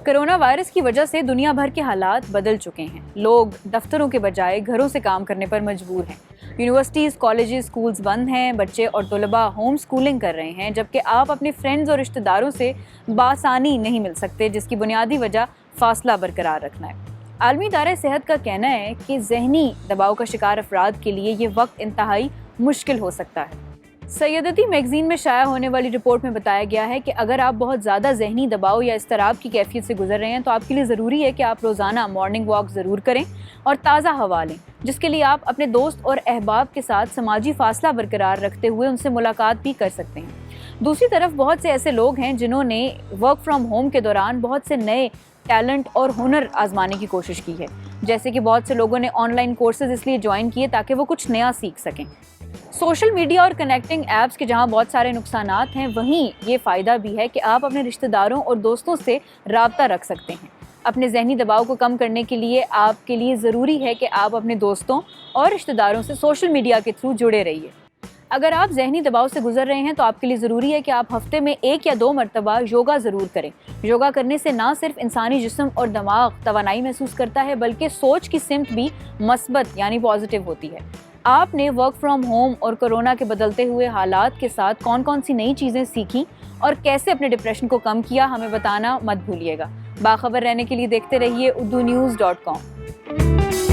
Corona virus کی وجہ سے دنیا بھر کے حالات بدل چکے ہیں. لوگ دفتروں کے بجائے گھروں سے کام کرنے پر مجبور ہیں. یونیورسٹیز، کالجز، سکولز بند ہیں. بچے اور طلباء ہوم سکولنگ کر رہے ہیں، جبکہ آپ اپنے فرینڈز اور رشتہ داروں سے بآسانی نہیں مل سکتے، جس کی بنیادی وجہ فاصلہ برقرار رکھنا ہے. عالمی ادارہ صحت کا کہنا ہے کہ ذہنی دباؤ کا شکار افراد کے لیے یہ وقت انتہائی مشکل ہو سکتا ہے. سیدتی میگزین میں شائع ہونے والی رپورٹ میں بتایا گیا ہے کہ اگر آپ بہت زیادہ ذہنی دباؤ یا اضطراب کی کیفیت سے گزر رہے ہیں تو آپ کے لیے ضروری ہے کہ آپ روزانہ مارننگ واک ضرور کریں اور تازہ ہوا لیں، جس کے لیے آپ اپنے دوست اور احباب کے ساتھ سماجی فاصلہ برقرار رکھتے ہوئے ان سے ملاقات بھی کر سکتے ہیں. دوسری طرف بہت سے ایسے لوگ ہیں جنہوں نے ورک فرام ہوم کے دوران بہت سے نئے ٹیلنٹ اور ہنر آزمانے کی کوشش کی ہے. جیسے کہ بہت سے لوگوں نے آن لائن کورسز اس لیے جوائن کیے تاکہ وہ کچھ نیا سیکھ سکیں. سوشل میڈیا اور کنیکٹنگ ایپس کے جہاں بہت سارے نقصانات ہیں، وہیں یہ فائدہ بھی ہے کہ آپ اپنے رشتہ داروں اور دوستوں سے رابطہ رکھ سکتے ہیں. اپنے ذہنی دباؤ کو کم کرنے کے لیے آپ کے لیے ضروری ہے کہ آپ اپنے دوستوں اور رشتہ داروں سے سوشل میڈیا کے تھرو جڑے رہیے. اگر آپ ذہنی دباؤ سے گزر رہے ہیں تو آپ کے لیے ضروری ہے کہ آپ ہفتے میں 1 یا 2 مرتبہ یوگا ضرور کریں. یوگا کرنے سے نہ صرف انسانی جسم اور دماغ توانائی محسوس کرتا ہے، بلکہ سوچ کی سمت بھی مثبت یعنی پازیٹیو ہوتی ہے. آپ نے ورک فرام ہوم اور کورونا کے بدلتے ہوئے حالات کے ساتھ کون کون سی نئی چیزیں سیکھیں اور کیسے اپنے ڈپریشن کو کم کیا، ہمیں بتانا مت بھولیے گا. باخبر رہنے کے لیے دیکھتے رہیے urdunews.com.